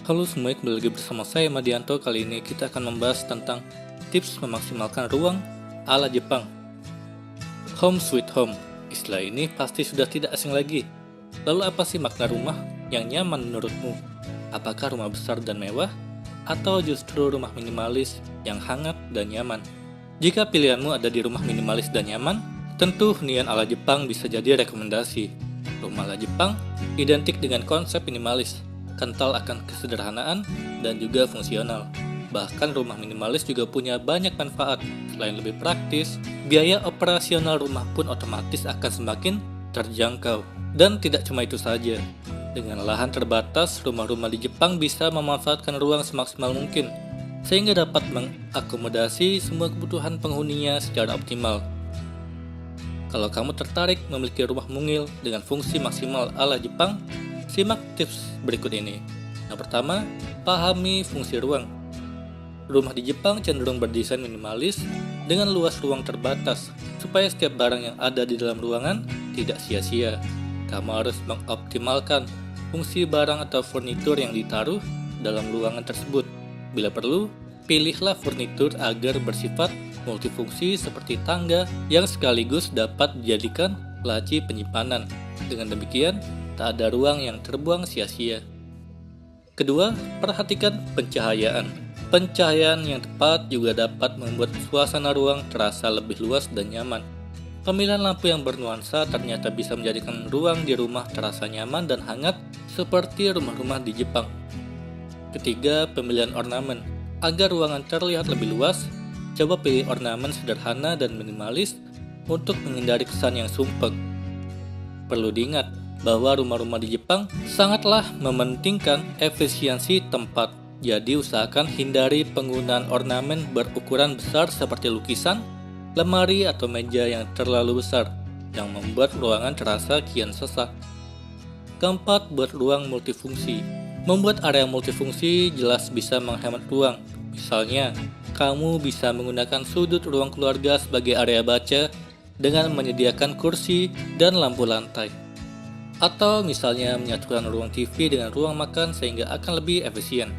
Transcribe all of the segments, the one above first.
Halo semuanya, kembali lagi bersama saya Madianto. Kali ini kita akan membahas tentang tips memaksimalkan ruang ala Jepang. Home sweet home, istilah ini pasti sudah tidak asing lagi. Lalu apa sih makna rumah yang nyaman menurutmu? Apakah rumah besar dan mewah? Atau justru rumah minimalis yang hangat dan nyaman? Jika pilihanmu ada di rumah minimalis dan nyaman, tentu hunian ala Jepang bisa jadi rekomendasi. Rumah ala Jepang identik dengan konsep minimalis, kental akan kesederhanaan dan juga fungsional. Bahkan rumah minimalis juga punya banyak manfaat. Selain lebih praktis, biaya operasional rumah pun otomatis akan semakin terjangkau. Dan tidak cuma itu saja. Dengan lahan terbatas, rumah-rumah di Jepang bisa memanfaatkan ruang semaksimal mungkin, sehingga dapat mengakomodasi semua kebutuhan penghuninya secara optimal. Kalau kamu tertarik memiliki rumah mungil dengan fungsi maksimal ala Jepang, simak tips berikut ini. Yang pertama, pahami fungsi ruang. Rumah di Jepang cenderung berdesain minimalis dengan luas ruang terbatas, supaya setiap barang yang ada di dalam ruangan tidak sia-sia. Kamu harus mengoptimalkan fungsi barang atau furnitur yang ditaruh dalam ruangan tersebut. Bila perlu, pilihlah furnitur agar bersifat multifungsi seperti tangga yang sekaligus dapat dijadikan laci penyimpanan. Dengan demikian, tak ada ruang yang terbuang sia-sia. Kedua, perhatikan pencahayaan. Pencahayaan yang tepat juga dapat membuat suasana ruang terasa lebih luas dan nyaman. Pemilihan lampu yang bernuansa ternyata bisa menjadikan ruang di rumah terasa nyaman dan hangat seperti rumah-rumah di Jepang. Ketiga, pemilihan ornamen. Agar ruangan terlihat lebih luas, coba pilih ornamen sederhana dan minimalis untuk menghindari kesan yang sumpek. Perlu diingat bahwa rumah-rumah di Jepang sangatlah mementingkan efisiensi tempat. Jadi usahakan hindari penggunaan ornamen berukuran besar seperti lukisan, lemari atau meja yang terlalu besar, yang membuat ruangan terasa kian sesak. Keempat, buat ruang multifungsi. Membuat area multifungsi jelas bisa menghemat ruang. Misalnya, kamu bisa menggunakan sudut ruang keluarga sebagai area baca dengan menyediakan kursi dan lampu lantai. Atau misalnya menyatukan ruang TV dengan ruang makan sehingga akan lebih efisien.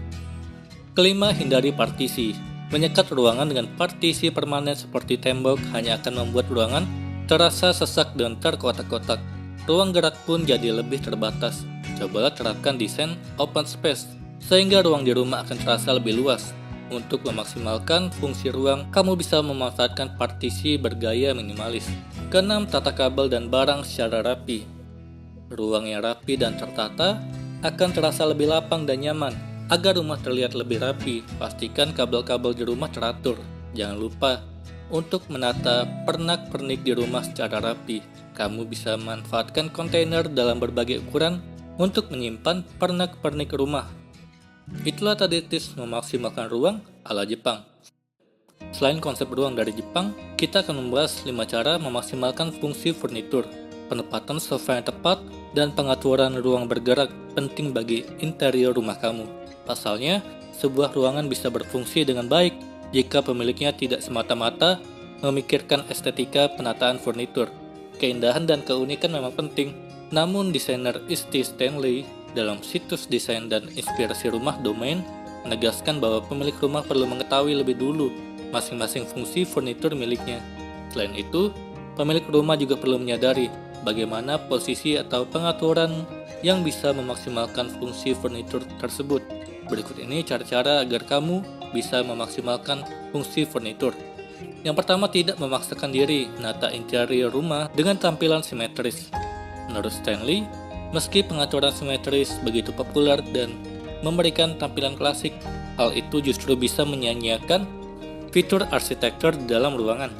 Kelima, hindari partisi. Menyekat ruangan dengan partisi permanen seperti tembok hanya akan membuat ruangan terasa sesak dan terkotak-kotak. Ruang gerak pun jadi lebih terbatas. Cobalah terapkan desain open space, sehingga ruang di rumah akan terasa lebih luas. Untuk memaksimalkan fungsi ruang, kamu bisa memanfaatkan partisi bergaya minimalis. Keenam, tata kabel dan barang secara rapi. Ruang yang rapi dan tertata akan terasa lebih lapang dan nyaman. Agar rumah terlihat lebih rapi, pastikan kabel-kabel di rumah teratur. Jangan lupa untuk menata pernak-pernik di rumah secara rapi. Kamu bisa memanfaatkan kontainer dalam berbagai ukuran untuk menyimpan pernak-pernik rumah. Itulah tadi tips memaksimalkan ruang ala Jepang. Selain konsep ruang dari Jepang, kita akan membahas 5 cara memaksimalkan fungsi furnitur. Penempatan sofa yang tepat dan pengaturan ruang bergerak penting bagi interior rumah kamu. Pasalnya, sebuah ruangan bisa berfungsi dengan baik jika pemiliknya tidak semata-mata memikirkan estetika penataan furnitur. Keindahan dan keunikan memang penting, namun desainer Isti Stanley dalam situs desain dan inspirasi rumah Domain menegaskan bahwa pemilik rumah perlu mengetahui lebih dulu masing-masing fungsi furnitur miliknya. Selain itu, pemilik rumah juga perlu menyadari bagaimana posisi atau pengaturan yang bisa memaksimalkan fungsi furnitur tersebut. Berikut ini cara-cara agar kamu bisa memaksimalkan fungsi furnitur. Yang pertama, tidak memaksakan diri menata interior rumah dengan tampilan simetris. Menurut Stanley, meski pengaturan simetris begitu populer dan memberikan tampilan klasik, hal itu justru bisa menyanyiakan fitur arsitektur di dalam ruangan.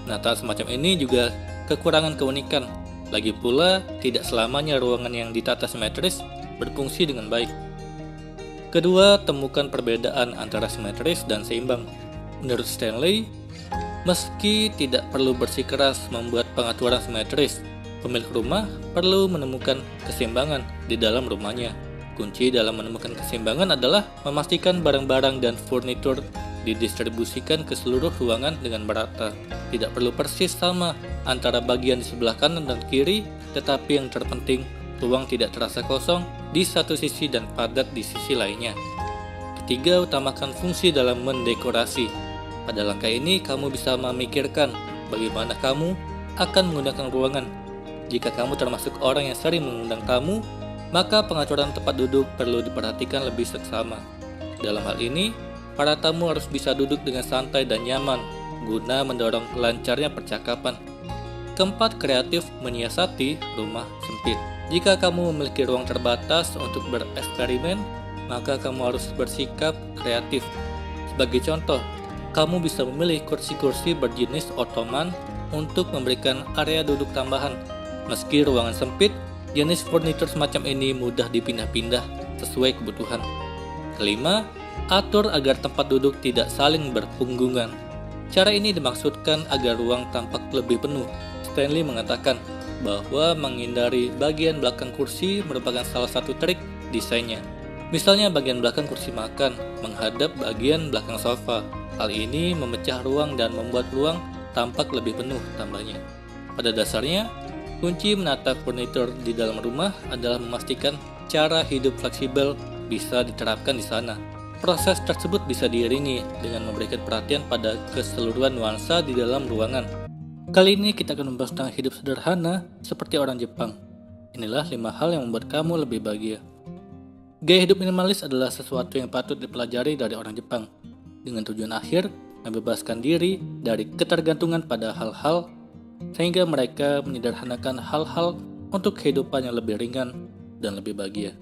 Penataan semacam ini juga kekurangan keunikan. Lagi pula, tidak selamanya ruangan yang ditata simetris berfungsi dengan baik. Kedua, temukan perbedaan antara simetris dan seimbang. Menurut Stanley, meski tidak perlu bersikeras membuat pengaturan simetris, pemilik rumah perlu menemukan keseimbangan di dalam rumahnya. Kunci dalam menemukan keseimbangan adalah memastikan barang-barang dan furnitur didistribusikan ke seluruh ruangan dengan merata. Tidak perlu persis sama antara bagian di sebelah kanan dan kiri, tetapi yang terpenting Ruang tidak terasa kosong di satu sisi dan padat di sisi lainnya. Ketiga, utamakan fungsi dalam mendekorasi. Pada langkah ini, kamu bisa memikirkan bagaimana kamu akan menggunakan ruangan. Jika kamu termasuk orang yang sering mengundang tamu, maka pengaturan tempat duduk perlu diperhatikan lebih seksama. Dalam hal ini, para tamu harus bisa duduk dengan santai dan nyaman, guna mendorong lancarnya percakapan. Keempat, kreatif menyiasati rumah sempit. Jika kamu memiliki ruang terbatas untuk bereksperimen, maka kamu harus bersikap kreatif. Sebagai contoh, kamu bisa memilih kursi-kursi berjenis ottoman untuk memberikan area duduk tambahan. Meski ruangan sempit, jenis furnitur semacam ini mudah dipindah-pindah sesuai kebutuhan. Kelima, atur agar tempat duduk tidak saling berpunggungan. Cara ini dimaksudkan agar ruang tampak lebih penuh. Stanley mengatakan bahwa menghindari bagian belakang kursi merupakan salah satu trik desainnya. Misalnya bagian belakang kursi makan menghadap bagian belakang sofa. Hal ini memecah ruang dan membuat ruang tampak lebih penuh, tambahnya. Pada dasarnya, kunci menata furnitur di dalam rumah adalah memastikan cara hidup fleksibel bisa diterapkan di sana. Proses tersebut bisa diiringi dengan memberikan perhatian pada keseluruhan nuansa di dalam ruangan. Kali ini kita akan membahas tentang hidup sederhana seperti orang Jepang. Inilah 5 hal yang membuat kamu lebih bahagia. Gaya hidup minimalis adalah sesuatu yang patut dipelajari dari orang Jepang, dengan tujuan akhir membebaskan diri dari ketergantungan pada hal-hal sehingga mereka menyederhanakan hal-hal untuk kehidupan yang lebih ringan dan lebih bahagia.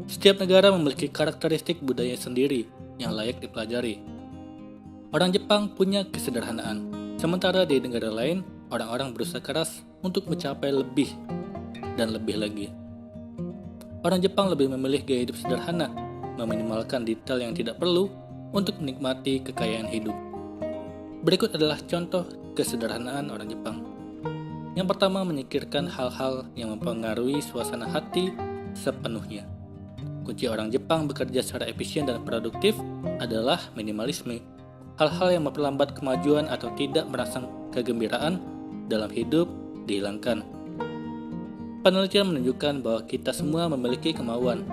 Setiap negara memiliki karakteristik budaya sendiri yang layak dipelajari. Orang Jepang punya kesederhanaan, sementara di negara lain, orang-orang berusaha keras untuk mencapai lebih dan lebih lagi. Orang Jepang lebih memilih gaya hidup sederhana, meminimalkan detail yang tidak perlu untuk menikmati kekayaan hidup. Berikut adalah contoh kesederhanaan orang Jepang. Yang pertama, menyingkirkan hal-hal yang mempengaruhi suasana hati sepenuhnya. Kunci orang Jepang bekerja secara efisien dan produktif adalah minimalisme. Hal-hal yang memperlambat kemajuan atau tidak merangsang kegembiraan dalam hidup dihilangkan. Penelitian menunjukkan bahwa kita semua memiliki kemauan.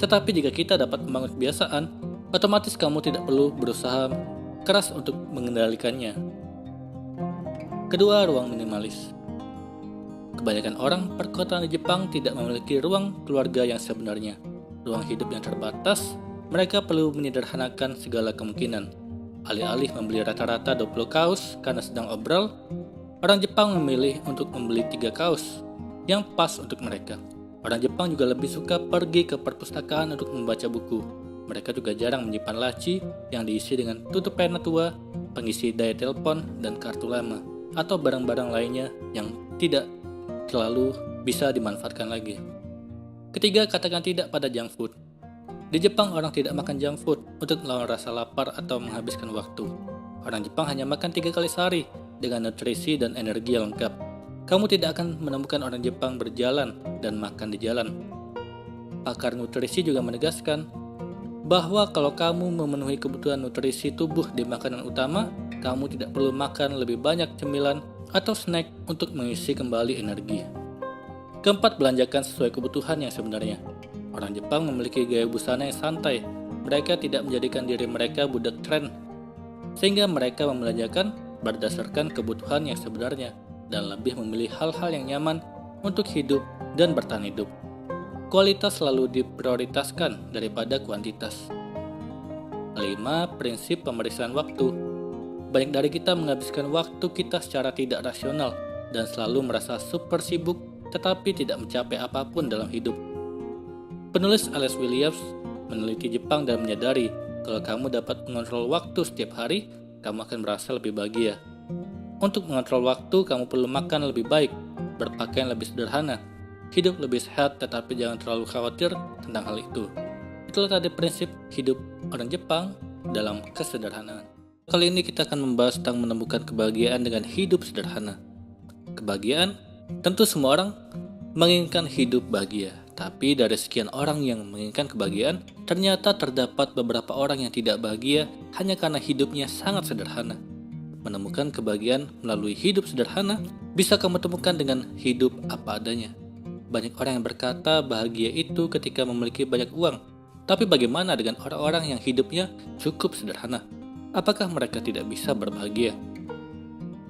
Tetapi jika kita dapat membangun kebiasaan, otomatis kamu tidak perlu berusaha keras untuk mengendalikannya. Kedua, ruang minimalis. Kebanyakan orang perkotaan di Jepang tidak memiliki ruang keluarga yang sebenarnya. Ruang hidup yang terbatas, mereka perlu menyederhanakan segala kemungkinan. Alih-alih membeli rata-rata 20 kaos karena sedang obral, orang Jepang memilih untuk membeli 3 kaos yang pas untuk mereka. Orang Jepang juga lebih suka pergi ke perpustakaan untuk membaca buku. Mereka juga jarang menyimpan laci yang diisi dengan tutup pena tua, pengisi daya telepon, dan kartu lama, atau barang-barang lainnya yang tidak terlalu bisa dimanfaatkan lagi. Ketiga, katakan tidak pada junk food. Di Jepang, orang tidak makan junk food untuk melawan rasa lapar atau menghabiskan waktu. Orang Jepang hanya makan 3 kali sehari dengan nutrisi dan energi yang lengkap. Kamu tidak akan menemukan orang Jepang berjalan dan makan di jalan. Pakar nutrisi juga menegaskan bahwa kalau kamu memenuhi kebutuhan nutrisi tubuh di makanan utama, kamu tidak perlu makan lebih banyak cemilan atau snack untuk mengisi kembali energi. Keempat, belanjakan sesuai kebutuhan yang sebenarnya. Orang Jepang memiliki gaya busana yang santai. Mereka tidak menjadikan diri mereka budak tren, sehingga mereka membelanjakan berdasarkan kebutuhan yang sebenarnya dan lebih memilih hal-hal yang nyaman untuk hidup dan bertahan hidup. Kualitas selalu diprioritaskan daripada kuantitas. 5. Prinsip pemeriksaan waktu. Banyak dari kita menghabiskan waktu kita secara tidak rasional dan selalu merasa super sibuk tetapi tidak mencapai apapun dalam hidup. Penulis Alex Williams meneliti Jepang dan menyadari kalau kamu dapat mengontrol waktu setiap hari, kamu akan merasa lebih bahagia. Untuk mengontrol waktu, kamu perlu makan lebih baik, berpakaian lebih sederhana, hidup lebih sehat, tetapi jangan terlalu khawatir tentang hal itu. Itulah tadi prinsip hidup orang Jepang dalam kesederhanaan. Kali ini kita akan membahas tentang menemukan kebahagiaan dengan hidup sederhana. Kebahagiaan, tentu semua orang menginginkan hidup bahagia. Tapi dari sekian orang yang menginginkan kebahagiaan, ternyata terdapat beberapa orang yang tidak bahagia hanya karena hidupnya sangat sederhana. Menemukan kebahagiaan melalui hidup sederhana bisa kamu temukan dengan hidup apa adanya. Banyak orang yang berkata bahagia itu ketika memiliki banyak uang. Tapi bagaimana dengan orang-orang yang hidupnya cukup sederhana? Apakah mereka tidak bisa berbahagia?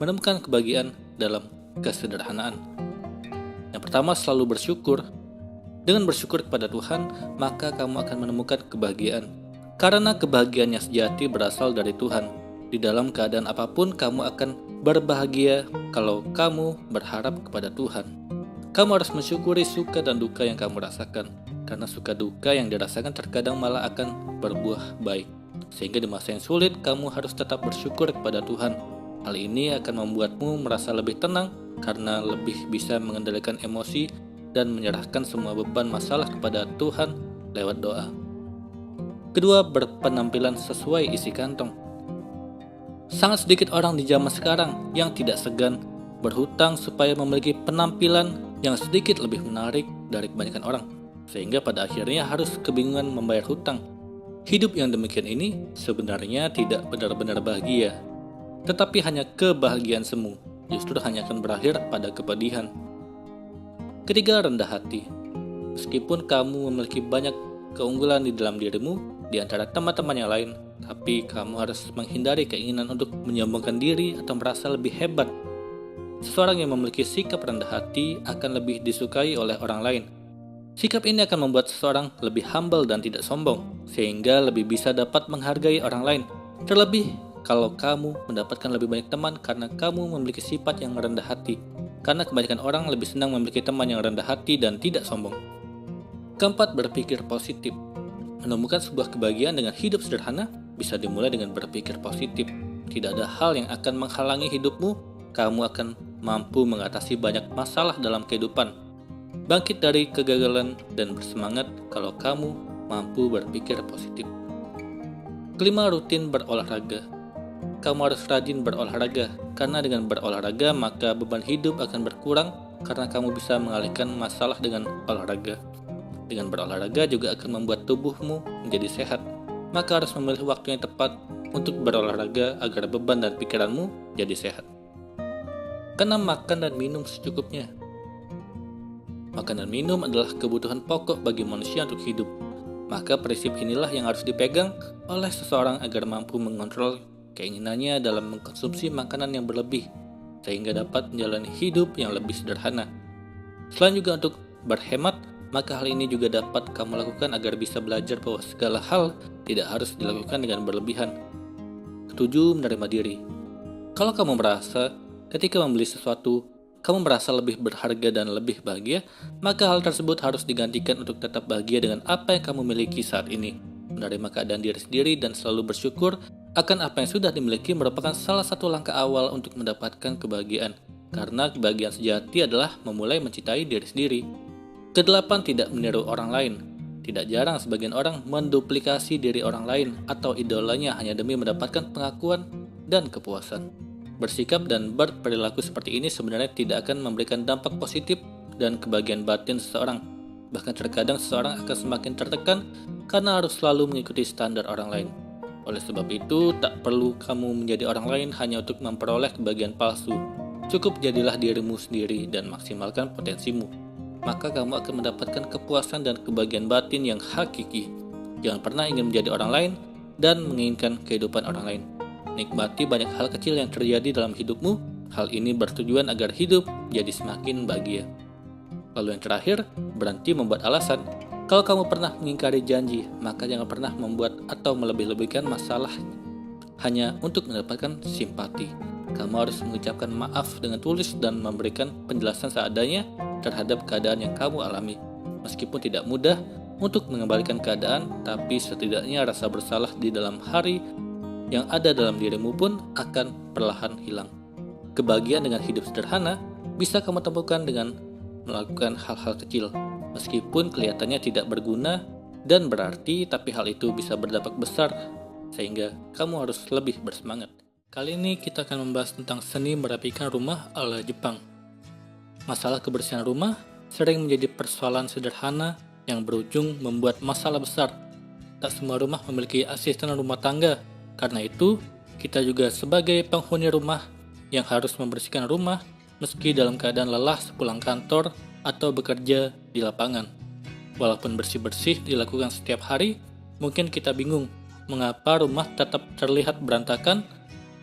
Menemukan kebahagiaan dalam kesederhanaan. Yang pertama, selalu bersyukur. Dengan bersyukur kepada Tuhan, maka kamu akan menemukan kebahagiaan. Karena kebahagiaan yang sejati berasal dari Tuhan. Di dalam keadaan apapun, kamu akan berbahagia kalau kamu berharap kepada Tuhan. Kamu harus mensyukuri suka dan duka yang kamu rasakan. Karena suka duka yang dirasakan terkadang malah akan berbuah baik. Sehingga di masa yang sulit, kamu harus tetap bersyukur kepada Tuhan. Hal ini akan membuatmu merasa lebih tenang karena lebih bisa mengendalikan emosi dan menyerahkan semua beban masalah kepada Tuhan lewat doa. Kedua, berpenampilan sesuai isi kantong. Sangat sedikit orang di zaman sekarang yang tidak segan berhutang supaya memiliki penampilan yang sedikit lebih menarik dari kebanyakan orang, sehingga pada akhirnya harus kebingungan membayar hutang. Hidup yang demikian ini sebenarnya tidak benar-benar bahagia, tetapi hanya kebahagiaan semu, justru hanya akan berakhir pada kepedihan. Ketiga, rendah hati. Meskipun kamu memiliki banyak keunggulan di dalam dirimu di antara teman-teman yang lain, tapi kamu harus menghindari keinginan untuk menyombongkan diri atau merasa lebih hebat. Seseorang yang memiliki sikap rendah hati akan lebih disukai oleh orang lain. Sikap ini akan membuat seseorang lebih humble dan tidak sombong, sehingga lebih bisa dapat menghargai orang lain. Terlebih kalau kamu mendapatkan lebih banyak teman karena kamu memiliki sifat yang rendah hati. Karena kebanyakan orang lebih senang memiliki teman yang rendah hati dan tidak sombong. Keempat, berpikir positif. Menemukan sebuah kebahagiaan dengan hidup sederhana bisa dimulai dengan berpikir positif. Tidak ada hal yang akan menghalangi hidupmu. Kamu akan mampu mengatasi banyak masalah dalam kehidupan. Bangkit dari kegagalan dan bersemangat kalau kamu mampu berpikir positif. Kelima, rutin berolahraga. Kamu harus rajin berolahraga, karena dengan berolahraga maka beban hidup akan berkurang karena kamu bisa mengalihkan masalah dengan olahraga. Dengan berolahraga juga akan membuat tubuhmu menjadi sehat, maka harus memilih waktu yang tepat untuk berolahraga agar beban dan pikiranmu jadi sehat. Keenam, makan dan minum secukupnya. Makan dan minum adalah kebutuhan pokok bagi manusia untuk hidup, maka prinsip inilah yang harus dipegang oleh seseorang agar mampu mengontrol keinginannya dalam mengkonsumsi makanan yang berlebih, sehingga dapat menjalani hidup yang lebih sederhana. Selain juga untuk berhemat, maka hal ini juga dapat kamu lakukan agar bisa belajar bahwa segala hal tidak harus dilakukan dengan berlebihan. Ketujuh, menerima diri. Kalau kamu merasa ketika membeli sesuatu, kamu merasa lebih berharga dan lebih bahagia, maka hal tersebut harus digantikan untuk tetap bahagia dengan apa yang kamu miliki saat ini. Menerima keadaan diri sendiri dan selalu bersyukur akan apa yang sudah dimiliki merupakan salah satu langkah awal untuk mendapatkan kebahagiaan. Karena kebahagiaan sejati adalah memulai mencintai diri sendiri. Kedelapan, tidak meniru orang lain. Tidak jarang sebagian orang menduplikasi diri orang lain atau idolanya hanya demi mendapatkan pengakuan dan kepuasan. Bersikap dan berperilaku seperti ini sebenarnya tidak akan memberikan dampak positif dan kebahagiaan batin seseorang. Bahkan terkadang seseorang akan semakin tertekan karena harus selalu mengikuti standar orang lain. Oleh sebab itu, tak perlu kamu menjadi orang lain hanya untuk memperoleh kebahagiaan palsu. Cukup jadilah dirimu sendiri dan maksimalkan potensimu. Maka kamu akan mendapatkan kepuasan dan kebahagiaan batin yang hakiki. Jangan pernah ingin menjadi orang lain dan menginginkan kehidupan orang lain. Nikmati banyak hal kecil yang terjadi dalam hidupmu. Hal ini bertujuan agar hidup jadi semakin bahagia. Lalu yang terakhir, berhenti membuat alasan. Kalau kamu pernah mengingkari janji, maka jangan pernah membuat atau melebih-lebihkan masalah hanya untuk mendapatkan simpati. Kamu harus mengucapkan maaf dengan tulus dan memberikan penjelasan seadanya terhadap keadaan yang kamu alami. Meskipun tidak mudah untuk mengembalikan keadaan, tapi setidaknya rasa bersalah di dalam hari yang ada dalam dirimu pun akan perlahan hilang. Kebahagiaan dengan hidup sederhana bisa kamu temukan dengan melakukan hal-hal kecil. Meskipun kelihatannya tidak berguna dan berarti, tapi hal itu bisa berdampak besar, sehingga kamu harus lebih bersemangat. Kali ini kita akan membahas tentang seni merapikan rumah ala Jepang. Masalah kebersihan rumah sering menjadi persoalan sederhana yang berujung membuat masalah besar. Tak semua rumah memiliki asisten rumah tangga, karena itu kita juga sebagai penghuni rumah yang harus membersihkan rumah meski dalam keadaan lelah sepulang kantor atau bekerja di lapangan. Walaupun bersih-bersih dilakukan setiap hari, mungkin kita bingung mengapa rumah tetap terlihat berantakan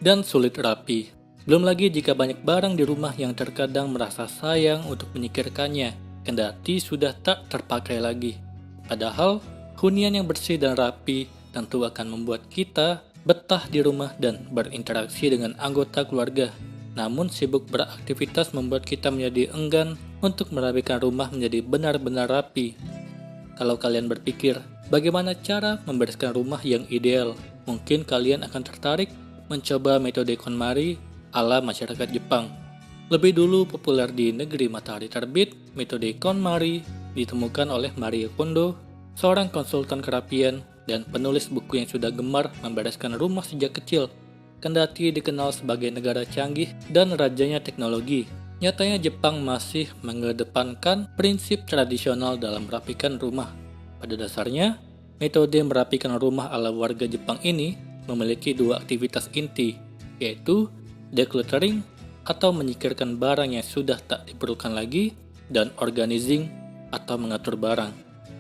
dan sulit rapi. Belum lagi jika banyak barang di rumah yang terkadang merasa sayang untuk menyingkirkannya, kendati sudah tak terpakai lagi. Padahal, hunian yang bersih dan rapi tentu akan membuat kita betah di rumah dan berinteraksi dengan anggota keluarga. Namun sibuk beraktivitas membuat kita menjadi enggan untuk merapikan rumah menjadi benar-benar rapi. Kalau kalian berpikir, bagaimana cara membereskan rumah yang ideal? Mungkin kalian akan tertarik mencoba metode KonMari ala masyarakat Jepang. Lebih dulu populer di negeri matahari terbit, metode KonMari ditemukan oleh Marie Kondo, seorang konsultan kerapian dan penulis buku yang sudah gemar membereskan rumah sejak kecil. Kendati dikenal sebagai negara canggih dan rajanya teknologi, nyatanya Jepang masih mengedepankan prinsip tradisional dalam merapikan rumah. Pada dasarnya, metode merapikan rumah ala warga Jepang ini memiliki dua aktivitas inti, yaitu decluttering atau menyingkirkan barang yang sudah tak diperlukan lagi, dan organizing atau mengatur barang.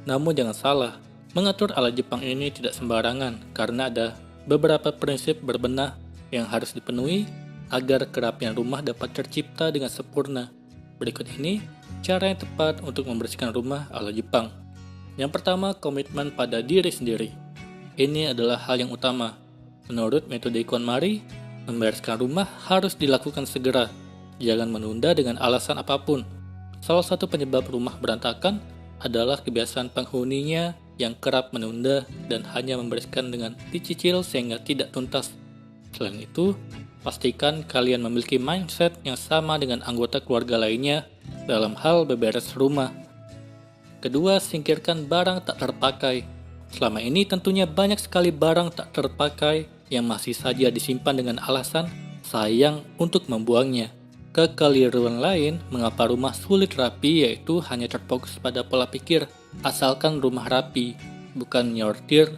Namun jangan salah, mengatur ala Jepang ini tidak sembarangan karena ada beberapa prinsip berbenah yang harus dipenuhi agar kerapian rumah dapat tercipta dengan sempurna. Berikut ini cara yang tepat untuk membersihkan rumah ala Jepang. Yang pertama, komitmen pada diri sendiri. Ini adalah hal yang utama. Menurut metode KonMari, membereskan rumah harus dilakukan segera. Jangan menunda dengan alasan apapun. Salah satu penyebab rumah berantakan adalah kebiasaan penghuninya yang kerap menunda dan hanya membereskan dengan dicicil sehingga tidak tuntas. Selain itu, pastikan kalian memiliki mindset yang sama dengan anggota keluarga lainnya dalam hal beberes rumah. Kedua, singkirkan barang tak terpakai. Selama ini tentunya banyak sekali barang tak terpakai yang masih saja disimpan dengan alasan sayang untuk membuangnya. Kekeliruan lain mengapa rumah sulit rapi yaitu hanya terfokus pada pola pikir asalkan rumah rapi, bukan menyortir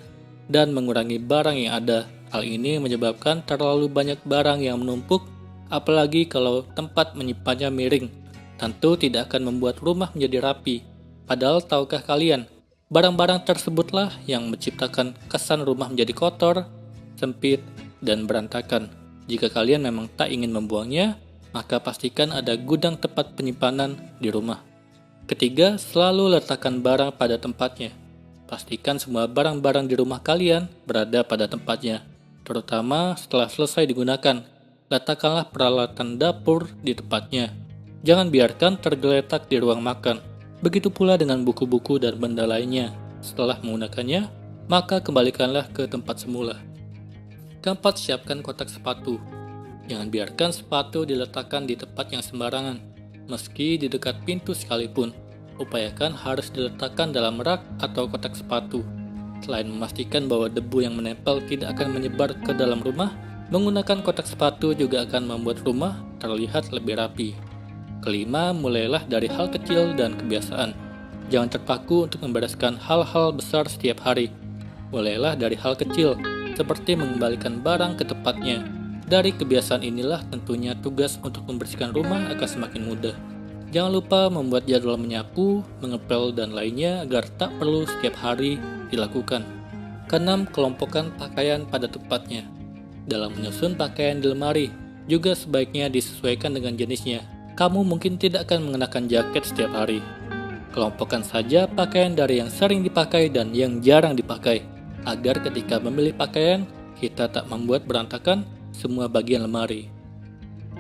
dan mengurangi barang yang ada. Hal ini menyebabkan terlalu banyak barang yang menumpuk, apalagi kalau tempat menyimpannya miring. Tentu tidak akan membuat rumah menjadi rapi. Padahal tahukah kalian, barang-barang tersebutlah yang menciptakan kesan rumah menjadi kotor, sempit, dan berantakan. Jika kalian memang tak ingin membuangnya, maka pastikan ada gudang tempat penyimpanan di rumah. Ketiga, selalu letakkan barang pada tempatnya. Pastikan semua barang-barang di rumah kalian berada pada tempatnya. Terutama setelah selesai digunakan, letakkanlah peralatan dapur di tempatnya. Jangan biarkan tergeletak di ruang makan. Begitu pula dengan buku-buku dan benda lainnya. Setelah menggunakannya, maka kembalikanlah ke tempat semula. Keempat, siapkan kotak sepatu. Jangan biarkan sepatu diletakkan di tempat yang sembarangan. Meski di dekat pintu sekalipun, upayakan harus diletakkan dalam rak atau kotak sepatu. Selain memastikan bahwa debu yang menempel tidak akan menyebar ke dalam rumah, menggunakan kotak sepatu juga akan membuat rumah terlihat lebih rapi. Kelima, mulailah dari hal kecil dan kebiasaan. Jangan terpaku untuk membereskan hal-hal besar setiap hari. Mulailah dari hal kecil, seperti mengembalikan barang ke tempatnya. Dari kebiasaan inilah tentunya tugas untuk membersihkan rumah akan semakin mudah. Jangan lupa membuat jadwal menyapu, mengepel, dan lainnya agar tak perlu setiap hari dilakukan. Keenam, kelompokkan pakaian pada tempatnya. Dalam menyusun pakaian di lemari, juga sebaiknya disesuaikan dengan jenisnya. Kamu mungkin tidak akan mengenakan jaket setiap hari. Kelompokkan saja pakaian dari yang sering dipakai dan yang jarang dipakai, agar ketika memilih pakaian, kita tak membuat berantakan semua bagian lemari.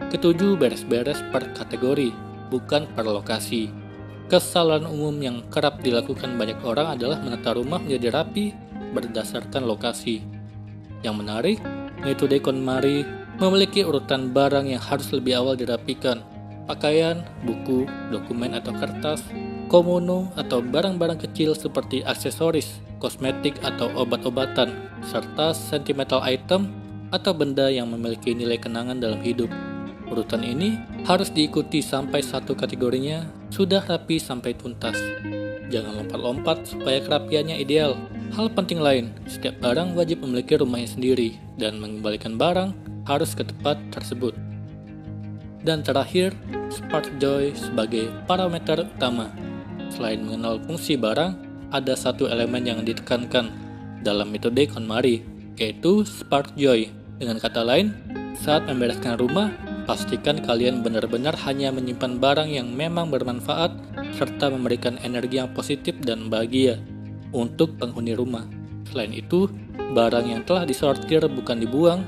Ketujuh, beres-beres per kategori, bukan per lokasi. Kesalahan umum yang kerap dilakukan banyak orang adalah menata rumah menjadi rapi berdasarkan lokasi. Yang menarik, metode KonMari memiliki urutan barang yang harus lebih awal dirapikan. Pakaian, buku, dokumen atau kertas, komono atau barang-barang kecil seperti aksesoris, kosmetik atau obat-obatan, serta sentimental item atau benda yang memiliki nilai kenangan dalam hidup. Urutan ini harus diikuti sampai satu kategorinya sudah rapi sampai tuntas. Jangan lompat-lompat supaya kerapiannya ideal. Hal penting lain, setiap barang wajib memiliki rumahnya sendiri dan mengembalikan barang harus ke tempat tersebut. Dan terakhir, spark joy sebagai parameter utama. Selain mengenal fungsi barang, ada satu elemen yang ditekankan dalam metode KonMari, yaitu spark joy. Dengan kata lain, saat membereskan rumah, pastikan kalian benar-benar hanya menyimpan barang yang memang bermanfaat serta memberikan energi yang positif dan bahagia untuk penghuni rumah. Selain itu, barang yang telah disortir bukan dibuang,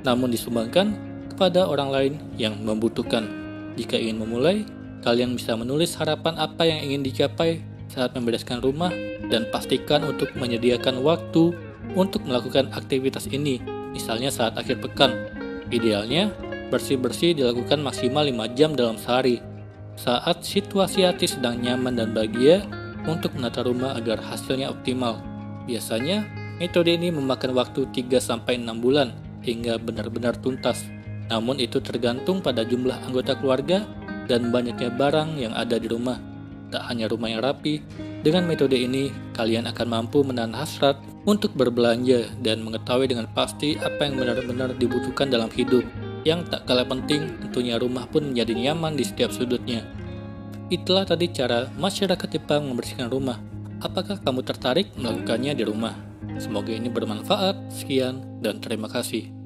namun disumbangkan kepada orang lain yang membutuhkan. Jika ingin memulai, kalian bisa menulis harapan apa yang ingin dicapai saat membereskan rumah dan pastikan untuk menyediakan waktu untuk melakukan aktivitas ini, misalnya saat akhir pekan. Idealnya, bersih-bersih dilakukan maksimal 5 jam dalam sehari, saat situasi hati sedang nyaman dan bahagia untuk menata rumah agar hasilnya optimal. Biasanya, metode ini memakan waktu 3-6 bulan hingga benar-benar tuntas. Namun itu tergantung pada jumlah anggota keluarga dan banyaknya barang yang ada di rumah. Tak hanya rumah yang rapi, dengan metode ini kalian akan mampu menahan hasrat untuk berbelanja dan mengetahui dengan pasti apa yang benar-benar dibutuhkan dalam hidup. Yang tak kalah penting, tentunya rumah pun menjadi nyaman di setiap sudutnya. Itulah tadi cara masyarakat Jepang membersihkan rumah. Apakah kamu tertarik melakukannya di rumah? Semoga ini bermanfaat. Sekian dan terima kasih.